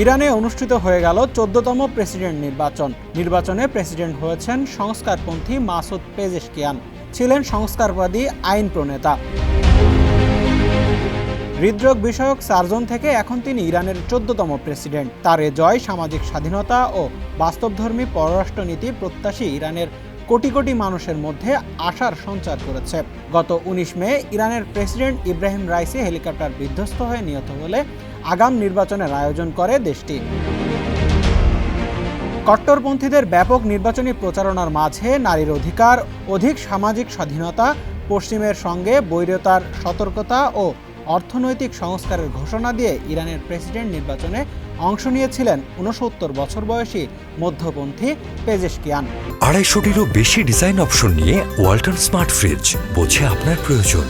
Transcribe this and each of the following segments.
ইরানে অনুষ্ঠিত হয়ে গেল ১৪তম প্রেসিডেন্ট নির্বাচনে প্রেসিডেন্ট হয়েছেন সংস্কারপন্থী মাসুদ পেজেশকিয়ান, ছিলেন সংস্কারবাদী আইন প্রণেতা। হৃদরোগ বিষয়ক সার্জন থেকে এখন তিনি ইরানের ১৪তম প্রেসিডেন্ট। তার এ জয় সামাজিক স্বাধীনতা ও বাস্তবধর্মী পররাষ্ট্রনীতি প্রত্যাশী ইরানের কোটি কোটি মানুষের মধ্যে আশার সঞ্চার করেছে। গত ১৯ মে ইরানের প্রেসিডেন্ট ইব্রাহিম রাইসি হেলিকপ্টার বিধ্বস্ত হয়ে নিহত হলে আগাম নির্বাচনের আয়োজন করে দেশটি। কট্টরপন্থীদের ব্যাপক নির্বাচনী প্রচারণার মাঝে নারীর অধিকার, অধিক সামাজিক স্বাধীনতা, পশ্চিমের সঙ্গে বৈরতার সতর্কতা ও অর্থনৈতিক সংস্কারের ঘোষণা দিয়ে ইরানের প্রেসিডেন্ট নির্বাচনে অংশ নিয়েছিলেন ৬৯ বছর বয়সী মধ্যপন্থী পেজেশকিয়ান। ২৫০টিরও বেশি ডিজাইন অপশন নিয়ে ওয়ালটন স্মার্ট ফ্রিজ, বোঝে আপনার প্রয়োজন।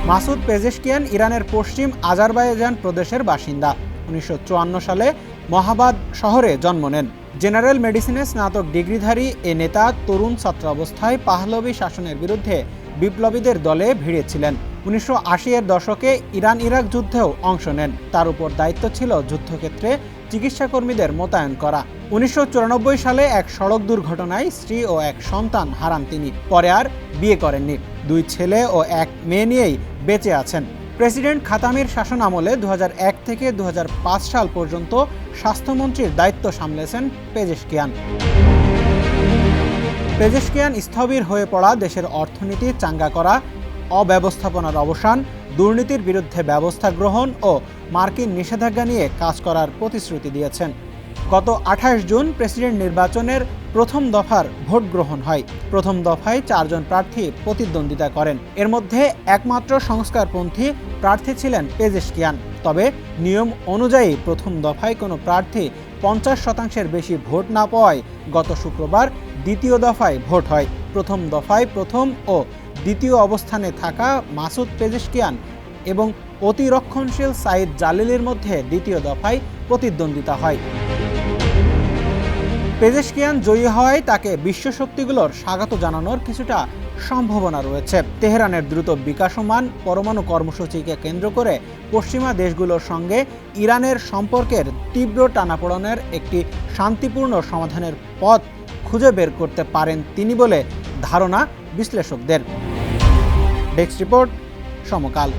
মাসুদ পেজেশকিয়ান ইরানের পশ্চিম আজারবাইজান প্রদেশের বাসিন্দা। ১৯৫৪ সালে মহাবাদ শহরে জন্ম নেন। জেনারেল মেডিসিনে স্নাতক ডিগ্রিধারী এ নেতা তরুণ ছাত্রাবস্থায় পাহলভি শাসনের বিরুদ্ধে বিপ্লবীদের দলে ভিড়েছিলেন। ১৯৮০-এর দশকে ইরান ইরাক যুদ্ধেও অংশ নেন। তার উপর দায়িত্ব ছিল যুদ্ধক্ষেত্রে চিকিৎসাকর্মীদের মোতায়েন করা। ১৯৯৪ সালে এক সড়ক দুর্ঘটনায় স্ত্রী ও এক সন্তান হারান তিনি। পরে আর বিয়ে করেননি। ২ ছেলে ও ১ মেয়ে নিয়েই বেঁচে আছেন। প্রেসিডেন্ট খাতামির শাসন আমলে ২০০১ থেকে ২০০৫ সাল পর্যন্ত স্বাস্থ্যমন্ত্রীর দায়িত্ব সামলেছেন পেজেশকিয়ান। পেজেশকিয়ান স্থবির হয়ে পড়া দেশের অর্থনীতি চাঙ্গা করা, অব্যবস্থাপনার অবসান, দুর্নীতির বিরুদ্ধে ব্যবস্থা গ্রহণ ও মার্কিন নিষেধাজ্ঞা নিয়ে কাজ করার প্রতিশ্রুতি দিয়েছেন। গত ২৮ জুন প্রেসিডেন্ট নির্বাচনের প্রথম দফার ভোট গ্রহণ হয়। প্রথম দফায় ৪ জন প্রার্থী প্রতিদ্বন্দ্বিতা করেন। এর মধ্যে একমাত্র সংস্কারপন্থী প্রার্থী ছিলেন পেজেশকিয়ান। তবে নিয়ম অনুযায়ী প্রথম দফায় কোনো প্রার্থী ৫০% বেশি ভোট না পাওয়ায় গত শুক্রবার দ্বিতীয় দফায় ভোট হয়। প্রথম দফায় প্রথম ও দ্বিতীয় অবস্থানে থাকা মাসুদ পেজেশকিয়ান এবং অতিরক্ষণশীল সাইদ জালিলির মধ্যে দ্বিতীয় দফায় প্রতিদ্বন্দ্বিতা হয়। পেজেশকিয়ান জয়ী হওয়ায় তাকে বিশ্বশক্তিগুলোর স্বাগত জানানোর কিছুটা সম্ভাবনা রয়েছে। তেহরানের দ্রুত বিকাশমান পরমাণু কর্মসূচিকে কেন্দ্র করে পশ্চিমা দেশগুলোর সঙ্গে ইরানের সম্পর্কের তীব্র টানাপোড়েনের একটি শান্তিপূর্ণ সমাধানের পথ খুঁজে বের করতে পারেন তিনি বলে ধারণা বিশ্লেষকদের। ডেস্ক রিপোর্ট, সমকাল।